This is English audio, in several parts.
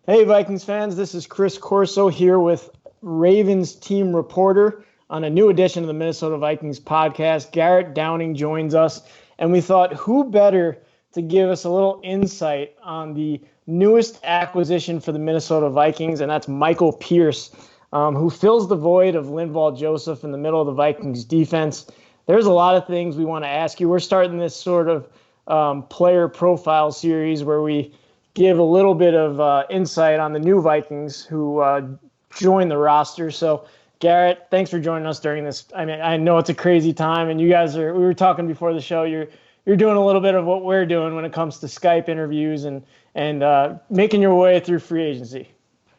Hey, Vikings fans, this is Chris Corso here with Ravens team reporter on a new edition of the Minnesota Vikings podcast. Garrett Downing joins us, and we thought who better to give us a little insight on the newest acquisition for the Minnesota Vikings, and that's Michael Pierce, who fills the void of Linval Joseph in the middle of the Vikings defense. There's a lot of things we want to ask you. We're starting this sort of player profile series where we give a little bit of insight on the new Vikings who joined the roster. So, Garrett, thanks for joining us during this. I mean, I know it's a crazy time, and you guys we were talking before the show, you're doing a little bit of what we're doing when it comes to Skype interviews and making your way through free agency.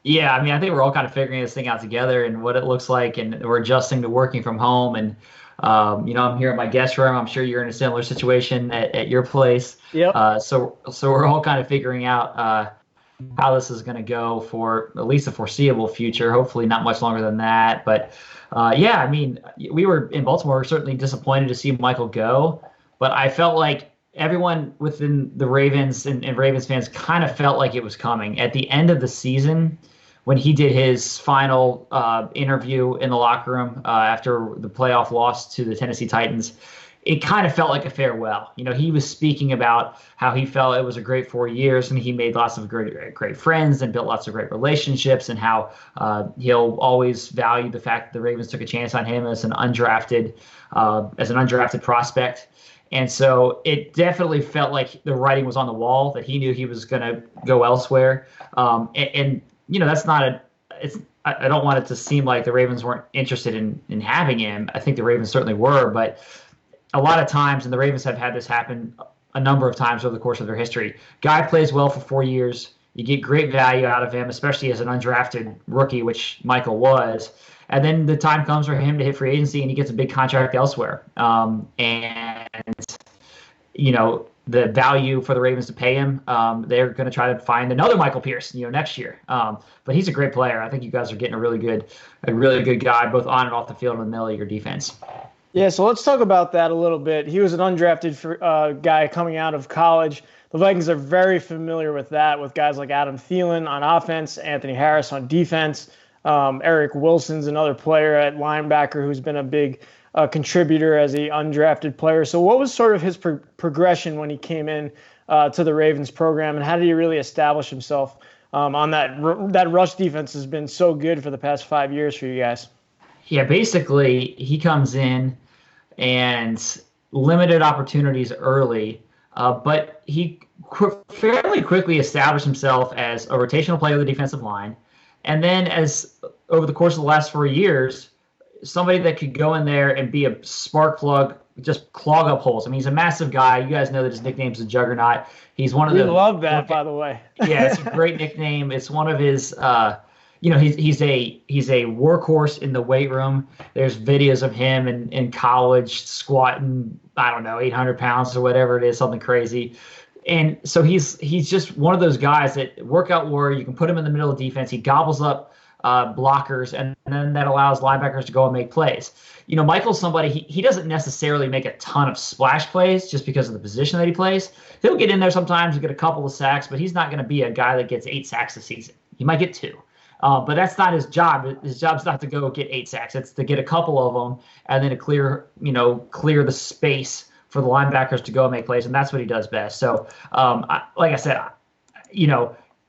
Yeah, I mean, I think we're all kind of figuring this thing out together and what it looks like, and we're adjusting to working from home. And I'm here at my guest room. I'm sure you're in a similar situation at your place. Yep. So we're all kind of figuring out how this is going to go for at least the foreseeable future. Hopefully not much longer than that. But yeah, I mean, we were in Baltimore certainly disappointed to see Michael go, but I felt like everyone within the Ravens and Ravens fans kind of felt like it was coming. At the end of the season, when he did his final interview in the locker room after the playoff loss to the Tennessee Titans, it kind of felt like a farewell. You know, he was speaking about how he felt it was a great 4 years and he made lots of great friends and built lots of great relationships, and how he'll always value the fact that the Ravens took a chance on him as an undrafted prospect. And so it definitely felt like the writing was on the wall, that he knew he was going to go elsewhere. And you know, that's not I don't want it to seem like the Ravens weren't interested in having him. I think the Ravens certainly were, but a lot of times, and the Ravens have had this happen a number of times over the course of their history, guy plays well for 4 years, you get great value out of him, especially as an undrafted rookie, which Michael was. And then the time comes for him to hit free agency and he gets a big contract elsewhere. And, you know, the value for the Ravens to pay him, they're going to try to find another Michael Pierce, next year. But he's a great player. I think you guys are getting a really good guy, both on and off the field in the middle of your defense. Yeah, so let's talk about that a little bit. He was an undrafted guy coming out of college. The Vikings are very familiar with that, with guys like Adam Thielen on offense, Anthony Harris on defense. Eric Wilson's another player at linebacker who's been a big contributor as an undrafted player. So what was sort of his progression when he came in to the Ravens program, and how did he really establish himself on that rush defense has been so good for the past 5 years for you guys? Yeah, basically he comes in and limited opportunities early, but he fairly quickly established himself as a rotational player of the defensive line. And then as over the course of the last 4 years, somebody that could go in there and be a spark plug, just clog up holes. I mean, he's a massive guy. You guys know that his nickname's the Juggernaut. He's one of the. We love that, by the way. Yeah, it's a great nickname. It's one of his. He's a workhorse in the weight room. There's videos of him in college squatting, I don't know, 800 pounds or whatever it is, something crazy. And so he's just one of those guys that workout warrior. You can put him in the middle of defense. He gobbles up blockers, and then that allows linebackers to go and make plays. You know, Michael's somebody, he doesn't necessarily make a ton of splash plays just because of the position that he plays. He'll get in there sometimes and get a couple of sacks, but he's not going to be a guy that gets 8 sacks a season. He might get 2. But that's not his job. His job's not to go get 8 sacks. It's to get a couple of them and then to clear the space for the linebackers to go and make plays, and that's what he does best. So, like I said,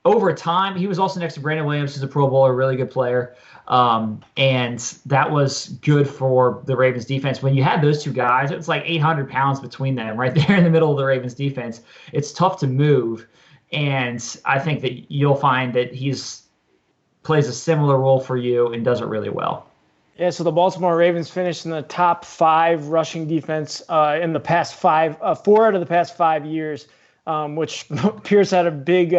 over time, he was also next to Brandon Williams, who's a Pro Bowler, a really good player, and that was good for the Ravens defense. When you had those two guys, it was like 800 pounds between them right there in the middle of the Ravens defense. It's tough to move, and I think that you'll find that plays a similar role for you and does it really well. Yeah, so the Baltimore Ravens finished in the top 5 rushing defense in the past 4 out of the past 5 years, which Pierce had a big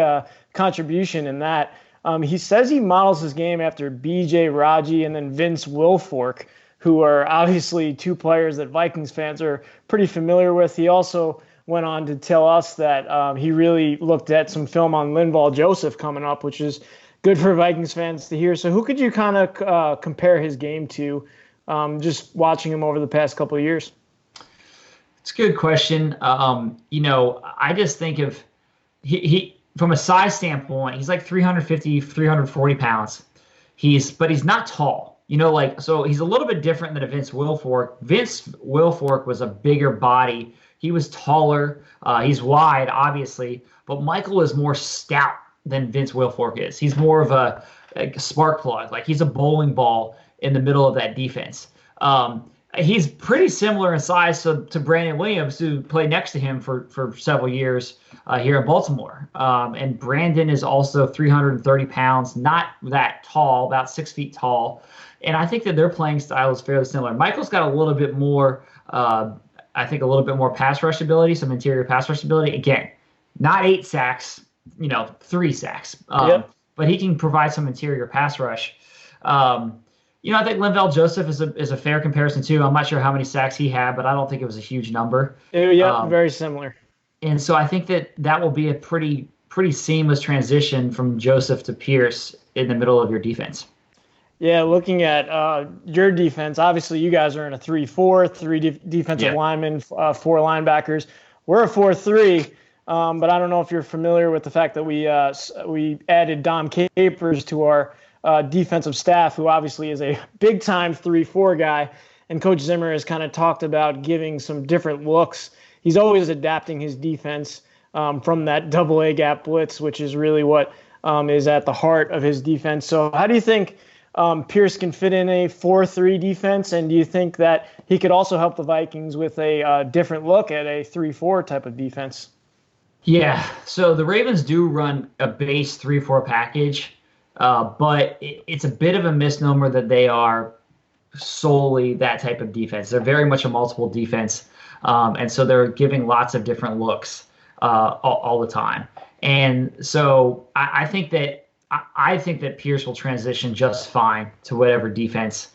contribution in that. He says he models his game after B.J. Raji and then Vince Wilfork, who are obviously 2 players that Vikings fans are pretty familiar with. He also went on to tell us that he really looked at some film on Linval Joseph coming up, which is good for Vikings fans to hear. So who could you kind of compare his game to, just watching him over the past couple of years? It's a good question. I just think of from a size standpoint, he's like 350, 340 pounds. But he's not tall. So he's a little bit different than a Vince Wilfork. Vince Wilfork was a bigger body. He was taller. He's wide, obviously. But Michael is more stout than Vince Wilfork is. He's more of a spark plug. Like, he's a bowling ball in the middle of that defense. He's pretty similar in size to Brandon Williams, who played next to him for several years here in Baltimore. And Brandon is also 330 pounds, not that tall, about 6 feet tall. And I think that their playing style is fairly similar. Michael's got a little bit more, I think, a little bit more pass rush ability, some interior pass rush ability. Again, not 8 sacks, 3 sacks. But he can provide some interior pass rush. I think Linval Joseph is a fair comparison too. I'm not sure how many sacks he had, but I don't think it was a huge number. Very similar. And so I think that will be a pretty seamless transition from Joseph to Pierce in the middle of your defense. Yeah, looking at your defense, obviously you guys are in a 3-4, 3 defensive linemen, 4 linebackers. We're a 4-3, but I don't know if you're familiar with the fact that we added Dom Capers to our defensive staff, who obviously is a big-time 3-4 guy. And Coach Zimmer has kind of talked about giving some different looks. He's always adapting his defense from that double A gap blitz, which is really what is at the heart of his defense. So how do you think Pierce can fit in a 4-3 defense? And do you think that he could also help the Vikings with a different look at a 3-4 type of defense? Yeah, so the Ravens do run a base 3-4 package, but it's a bit of a misnomer that they are solely that type of defense. They're very much a multiple defense, and so they're giving lots of different looks all the time. And so I think that Pierce will transition just fine to whatever defense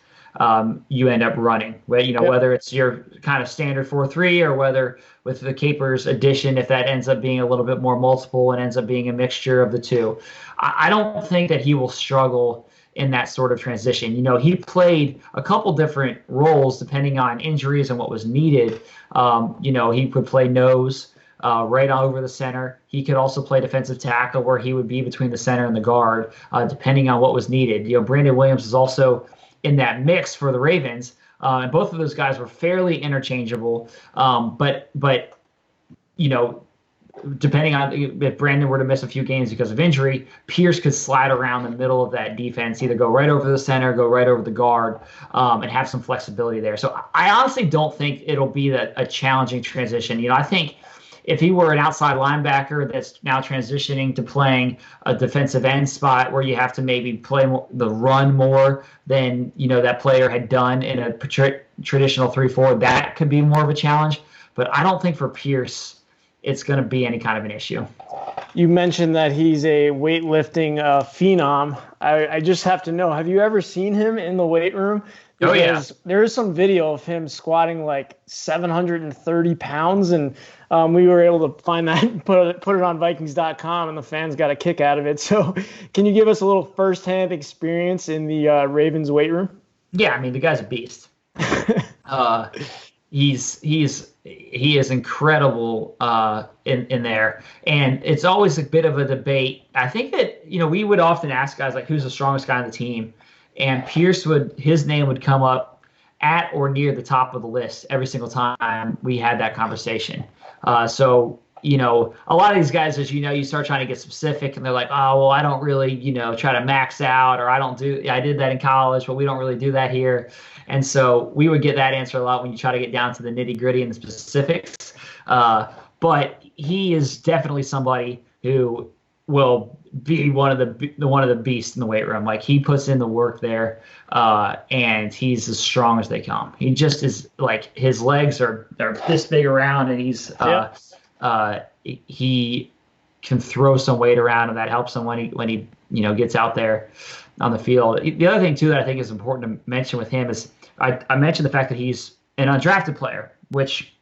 you end up running. Whether it's your kind of standard 4-3 or whether with the Capers addition, if that ends up being a little bit more multiple and ends up being a mixture of the two. I don't think that he will struggle in that sort of transition. He played a couple different roles depending on injuries and what was needed. He could play nose right over the center. He could also play defensive tackle, where he would be between the center and the guard, depending on what was needed. Brandon Williams is also in that mix for the Ravens, and both of those guys were fairly interchangeable. But depending on if Brandon were to miss a few games because of injury, Pierce could slide around the middle of that defense, either go right over the center, go right over the guard, and have some flexibility there. So I honestly don't think it'll be a challenging transition. I think if he were an outside linebacker that's now transitioning to playing a defensive end spot where you have to maybe play the run more than that player had done in a traditional 3-4, that could be more of a challenge. But I don't think for Pierce it's going to be any kind of an issue. You mentioned that he's a weightlifting phenom. I just have to know, have you ever seen him in the weight room? Because there is some video of him squatting like 730 pounds, and we were able to find that and put it on Vikings.com, and the fans got a kick out of it. So can you give us a little firsthand experience in the Ravens weight room? Yeah, I mean, the guy's a beast. He is incredible in there, and it's always a bit of a debate. I think that we would often ask guys like, who's the strongest guy on the team, and his name would come up at or near the top of the list every single time we had that conversation. So a lot of these guys, as you start trying to get specific, and they're like, oh well, I don't really try to max out, or I did that in college, but we don't really do that here. And so we would get that answer a lot when you try to get down to the nitty gritty and the specifics. But he is definitely somebody who will be one of the beasts in the weight room. Like, he puts in the work there, and he's as strong as they come. He just is, like, his legs are this big around, and he can throw some weight around, and that helps him when he gets out there on the field. The other thing too that I think is important to mention with him is I mentioned the fact that he's an undrafted player, which,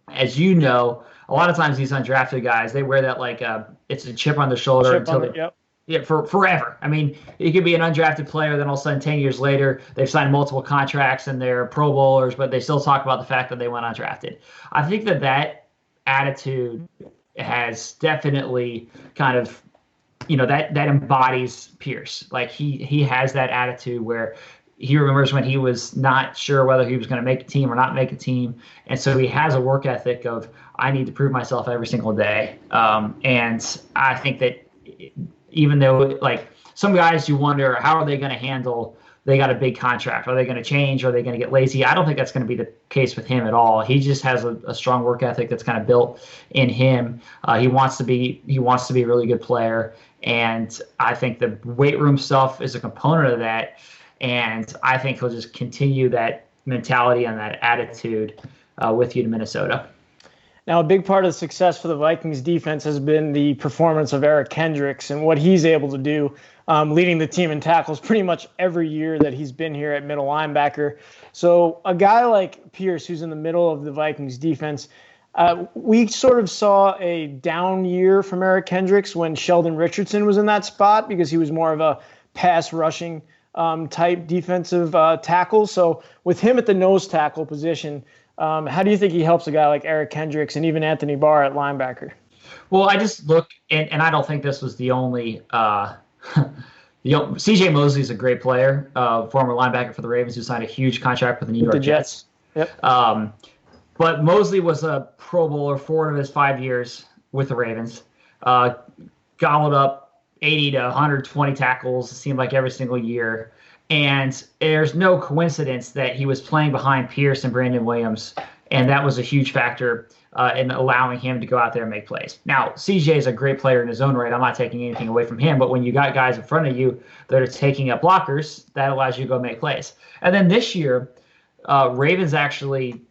as you know, a lot of times these undrafted guys, they wear that like it's a chip on their shoulder for forever. I mean, it could be an undrafted player, then all of a sudden 10 years later they've signed multiple contracts and they're Pro Bowlers, but they still talk about the fact that they went undrafted. I think that attitude has definitely kind of, that embodies Pierce. Like he has that attitude where he remembers when he was not sure whether he was going to make a team or not make a team. And so he has a work ethic of, I need to prove myself every single day. And I think that even though, like, some guys you wonder, how are they going to handle, they got a big contract. Are they going to change? Are they going to get lazy? I don't think that's going to be the case with him at all. He just has a strong work ethic that's kind of built in him. He wants to be a really good player. And I think the weight room stuff is a component of that. And I think he'll just continue that mentality and that attitude with you to Minnesota. Now, a big part of the success for the Vikings defense has been the performance of Eric Kendricks and what he's able to do, leading the team in tackles pretty much every year that he's been here at middle linebacker. So a guy like Pierce, who's in the middle of the Vikings defense, we sort of saw a down year from Eric Kendricks when Sheldon Richardson was in that spot because he was more of a pass rushing type defensive tackle. So with him at the nose tackle position, how do you think he helps a guy like Eric Kendricks and even Anthony Barr at linebacker? Well, I just look, and I don't think this was the only C.J. Mosley is a great player, former linebacker for the Ravens who signed a huge contract with the New York Jets. Yep. But Mosley was a Pro Bowler 4 of his 5 years with the Ravens. Gobbled up 80 to 120 tackles, it seemed like every single year. And there's no coincidence that he was playing behind Pierce and Brandon Williams, and that was a huge factor in allowing him to go out there and make plays. Now, CJ is a great player in his own right. I'm not taking anything away from him, but when you got guys in front of you that are taking up blockers, that allows you to go make plays. And then this year, Ravens actually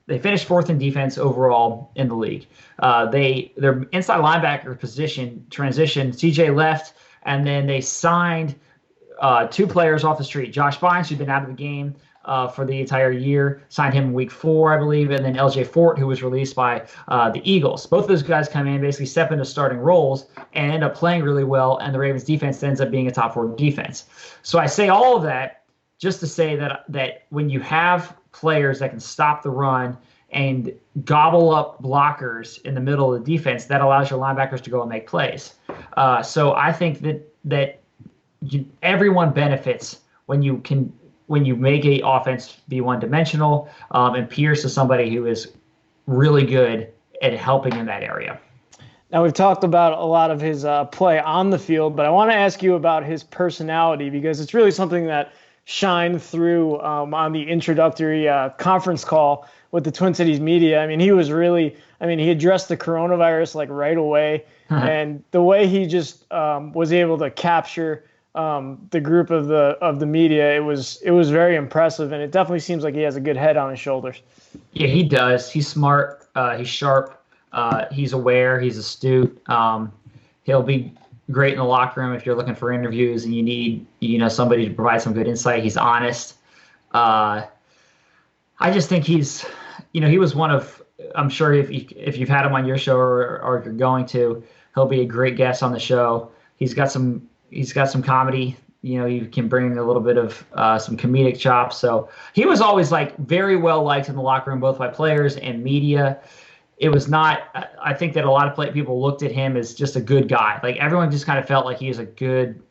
they finished 4th in defense overall in the league. Their inside linebacker position transition, CJ left, and then they signed 2 players off the street. Josh Bynes, who'd been out of the game for the entire year, signed him in week 4, I believe, and then LJ Fort, who was released by the Eagles. Both of those guys come in, basically step into starting roles, and end up playing really well, and the Ravens defense ends up being a top 4 defense. So I say all of that just to say that when you have players that can stop the run and gobble up blockers in the middle of the defense, that allows your linebackers to go and make plays. So I think that everyone benefits when you make a offense be one-dimensional, and Pierce is somebody who is really good at helping in that area. Now, we've talked about a lot of his play on the field, but I want to ask you about his personality because it's really something that shined through on the introductory conference call with the Twin Cities media. I mean, he addressed the coronavirus like right away, and the way he just was able to capture the group of the media, it was very impressive, and it definitely seems like he has a good head on his shoulders. Yeah, he does. He's smart. He's sharp. He's aware. He's astute. He'll be great in the locker room if you're looking for interviews and you need somebody to provide some good insight. He's honest. I just think he was one of, I'm sure if you've had him on your show or if you're going to, he'll be a great guest on the show. He's got some comedy. You can bring a little bit of some comedic chops. So he was always like very well liked in the locker room, both by players and media. It was not, I think that a lot of people looked at him as just a good guy. Like everyone just kind of felt like he was a good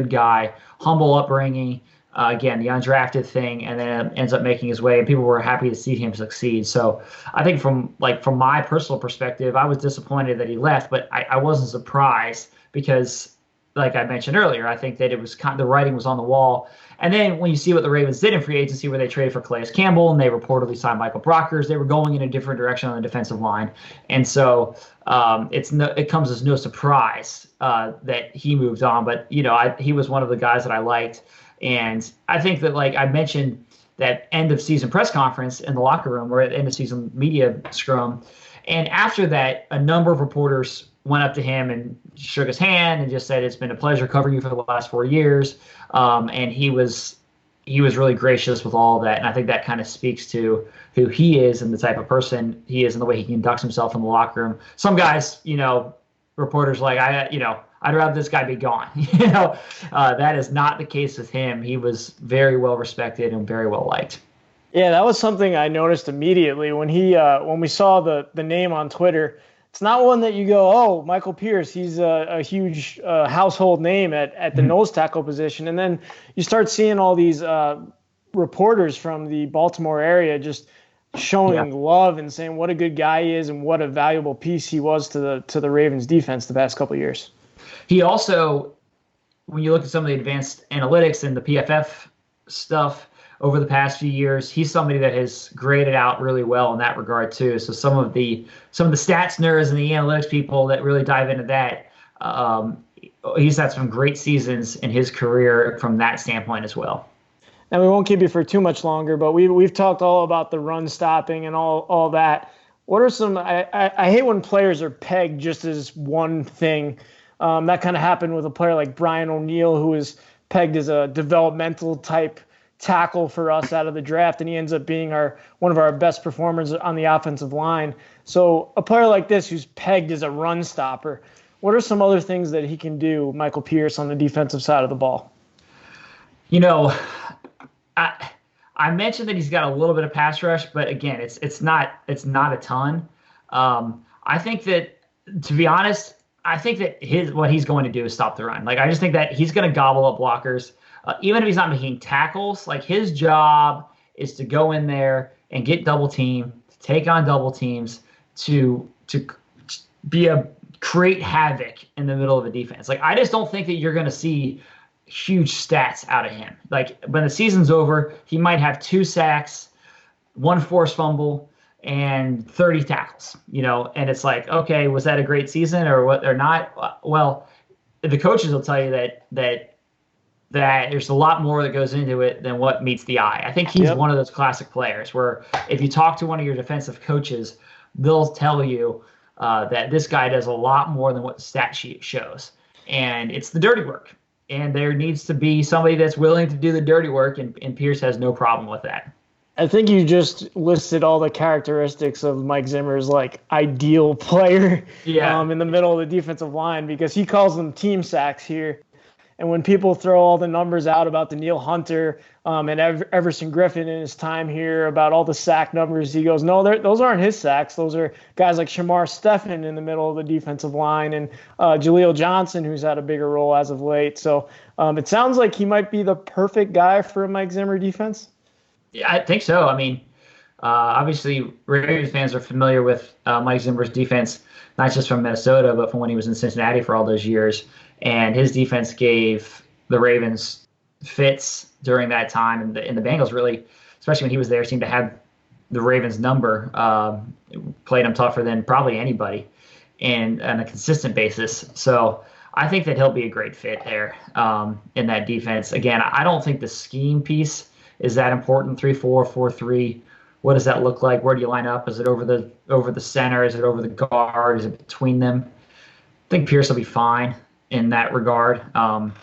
guy, humble upbringing, again, the undrafted thing, and then ends up making his way, and people were happy to see him succeed. So I think from my personal perspective, I was disappointed that he left, but I wasn't surprised because, like I mentioned earlier, I think that it was the writing was on the wall. And then when you see what the Ravens did in free agency, where they traded for Calais Campbell and they reportedly signed Michael Brockers, they were going in a different direction on the defensive line. And so it comes as no surprise that he moved on. But he was one of the guys that I liked, and I think that, like I mentioned, that end of season press conference in the locker room or at end of season media scrum, and after that, a number of reporters went up to him and shook his hand and just said, "It's been a pleasure covering you for the last 4 years." And he was really gracious with all of that. And I think that kind of speaks to who he is and the type of person he is and the way he conducts himself in the locker room. Some guys, reporters like, I'd rather this guy be gone. That is not the case with him. He was very well respected and very well liked. Yeah, that was something I noticed immediately when we saw the name on Twitter it's not one that you go, oh, Michael Pierce, he's a huge household name at the nose tackle position. And then you start seeing all these reporters from the Baltimore area just showing love and saying what a good guy he is and what a valuable piece he was to the Ravens defense the past couple of years. He also, when you look at some of the advanced analytics and the PFF stuff over the past few years, he's somebody that has graded out really well in that regard too. So some of the stats nerds and the analytics people that really dive into that, he's had some great seasons in his career from that standpoint as well. And we won't keep you for too much longer, but we've talked all about the run stopping and all that. What are some? I hate when players are pegged just as one thing. That kind of happened with a player like Brian O'Neill, who was pegged as a developmental type tackle for us out of the draft, and he ends up being one of our best performers on the offensive line. So a player like this who's pegged as a run stopper, what are some other things that he can do, Michael Pierce, on the defensive side of the ball? You know, I mentioned that he's got a little bit of pass rush, but again, it's not a ton. I think that, to be honest, I think that what he's going to do is stop the run. Like, I just think that he's going to gobble up blockers. Even if he's not making tackles, like, his job is to go in there and get double team, to take on double teams, to create havoc in the middle of a defense. Like, I just don't think that you're going to see huge stats out of him. Like, when the season's over, he might have 2 sacks, 1 forced fumble, and 30 tackles, and it's like, okay, was that a great season or not? Well, the coaches will tell you that there's a lot more that goes into it than what meets the eye. I think he's one of those classic players where if you talk to one of your defensive coaches, they'll tell you that this guy does a lot more than what the stat sheet shows. And it's the dirty work. And there needs to be somebody that's willing to do the dirty work, and Pierce has no problem with that. I think you just listed all the characteristics of Mike Zimmer's ideal player in the middle of the defensive line, because he calls them team sacks here. And when people throw all the numbers out about Danielle Hunter and Everson Griffin in his time here, about all the sack numbers, he goes, no, those aren't his sacks. Those are guys like Shamar Stephen in the middle of the defensive line and Jaleel Johnson, who's had a bigger role as of late. So it sounds like he might be the perfect guy for a Mike Zimmer defense. Yeah, I think so. I mean, obviously, Ravens fans are familiar with Mike Zimmer's defense, not just from Minnesota, but from when he was in Cincinnati for all those years. And his defense gave the Ravens fits during that time. And the Bengals really, especially when he was there, seemed to have the Ravens' number, played them tougher than probably anybody and on a consistent basis. So I think that he'll be a great fit there in that defense. Again, I don't think the scheme piece is that important. 3-4, 4-3. What does that look like? Where do you line up? Is it over the center? Is it over the guard? Is it between them? I think Pierce will be fine in that regard. And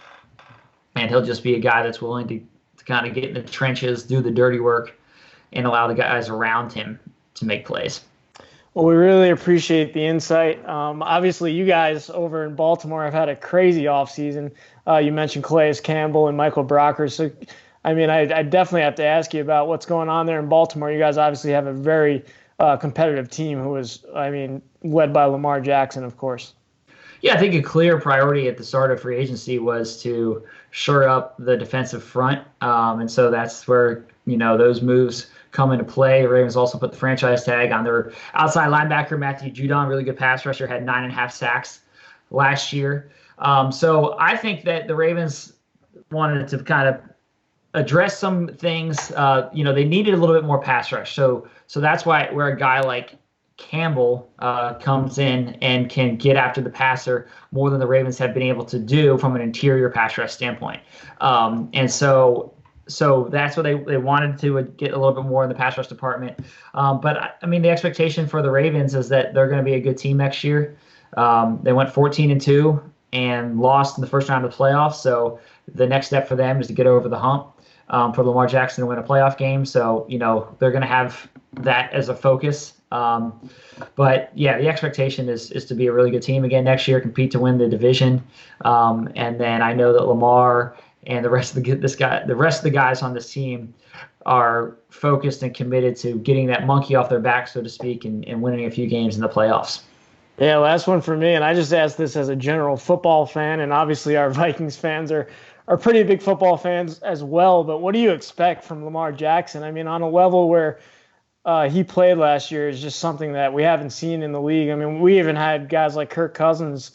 he'll just be a guy that's willing to kind of get in the trenches, do the dirty work, and allow the guys around him to make plays. Well, we really appreciate the insight. Obviously, you guys over in Baltimore have had a crazy offseason. You mentioned Calais Campbell and Michael Brockers. So, I mean, I definitely have to ask you about what's going on there in Baltimore. You guys obviously have a very competitive team who is, led by Lamar Jackson, of course. Yeah, I think a clear priority at the start of free agency was to shore up the defensive front. And so that's where, those moves come into play. The Ravens also put the franchise tag on their outside linebacker, Matthew Judon, really good pass rusher, had 9.5 sacks last year. So I think that the Ravens wanted to kind of address some things. They needed a little bit more pass rush. So that's where a guy like Campbell comes in and can get after the passer more than the Ravens have been able to do from an interior pass rush standpoint. And so that's what they wanted to get a little bit more in the pass rush department. But the expectation for the Ravens is that they're going to be a good team next year. They went 14-2 and lost in the first round of the playoffs. So the next step for them is to get over the hump for Lamar Jackson to win a playoff game. So, they're going to have that as a focus. But yeah, the expectation is to be a really good team again next year, compete to win the division. And then I know that Lamar and the rest of the guys on this team are focused and committed to getting that monkey off their back, so to speak, and winning a few games in the playoffs. Yeah, last one for me, and I just asked this as a general football fan, and obviously our Vikings fans are pretty big football fans as well. But what do you expect from Lamar Jackson? I mean, on a level where he played last year is just something that we haven't seen in the league. I mean, we even had guys like Kirk Cousins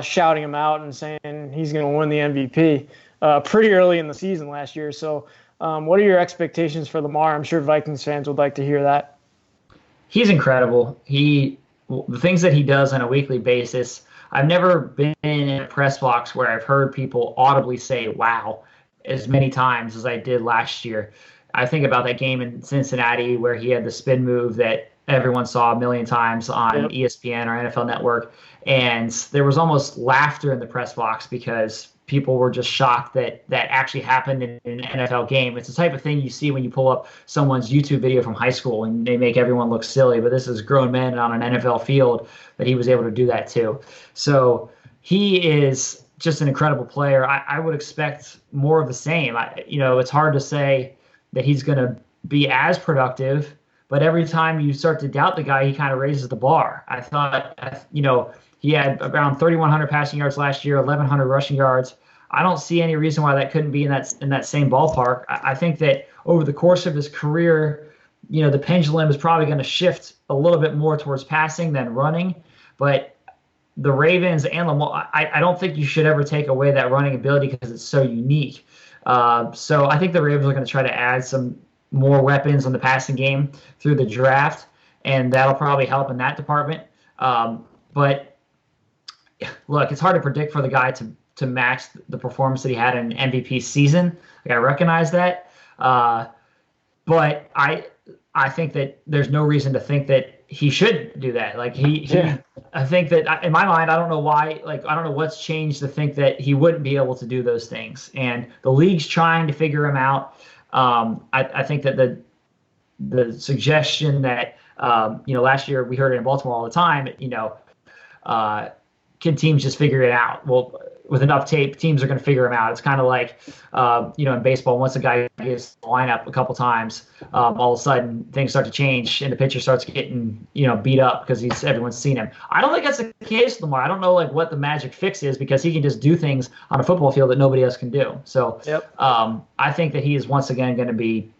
shouting him out and saying he's going to win the MVP pretty early in the season last year. So, what are your expectations for Lamar? I'm sure Vikings fans would like to hear that. He's incredible. The things that he does on a weekly basis, I've never been in a press box where I've heard people audibly say, wow, as many times as I did last year. I think about that game in Cincinnati where he had the spin move that everyone saw a million times on ESPN or NFL Network. And there was almost laughter in the press box because people were just shocked that that actually happened in an NFL game. It's the type of thing you see when you pull up someone's YouTube video from high school and they make everyone look silly. But this is grown men on an NFL field that he was able to do that too. So he is just an incredible player. I would expect more of the same. It's hard to say that he's going to be as productive, but every time you start to doubt the guy, he kind of raises the bar. I thought, he had around 3,100 passing yards last year, 1,100 rushing yards. I don't see any reason why that couldn't be in that same ballpark. I think that over the course of his career, the pendulum is probably going to shift a little bit more towards passing than running. But the Ravens and Lamar, I don't think you should ever take away that running ability because it's so unique. So I think the Ravens are going to try to add some more weapons on the passing game through the draft, and that'll probably help in that department. But look, it's hard to predict for the guy to match the performance that he had in an MVP season. Like, I recognize that. But I think that there's no reason to think that he should do that. Like I think that in my mind, I don't know why, I don't know what's changed to think that he wouldn't be able to do those things. And the league's trying to figure him out. I think that the suggestion that, last year we heard it in Baltimore all the time, can teams just figure it out? Well, with enough tape, teams are going to figure him out. It's kind of like, in baseball, once a guy gets the lineup a couple times, all of a sudden things start to change and the pitcher starts getting, beat up because everyone's seen him. I don't think that's the case with Lamar. I don't know what the magic fix is because he can just do things on a football field that nobody else can do. So I think that he is once again going to be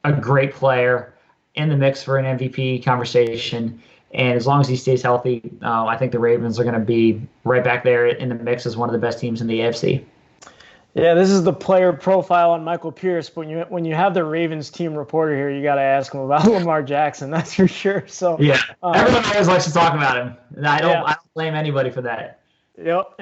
a great player in the mix for an MVP conversation. And as long as he stays healthy, I think the Ravens are going to be right back there in the mix as one of the best teams in the AFC. Yeah, this is the player profile on Michael Pierce. But when you have the Ravens team reporter here, you got to ask him about Lamar Jackson. That's for sure. So yeah, everyone always likes to talk about him. And I don't blame anybody for that. Yep.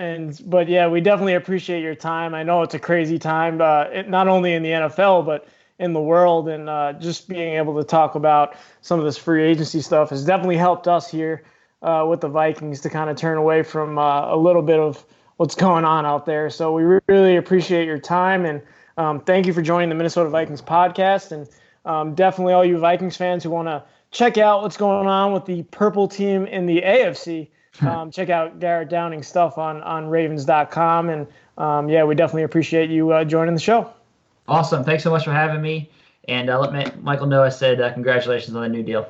But we definitely appreciate your time. I know it's a crazy time, not only in the NFL, but in the world, and just being able to talk about some of this free agency stuff has definitely helped us here with the Vikings to kind of turn away from a little bit of what's going on out there. So we really appreciate your time, and thank you for joining the Minnesota Vikings podcast. And definitely all you Vikings fans who want to check out what's going on with the purple team in the AFC, check out Garrett Downing's stuff on Ravens.com. And we definitely appreciate you joining the show. Awesome. Thanks so much for having me. And let Michael know I said congratulations on the new deal.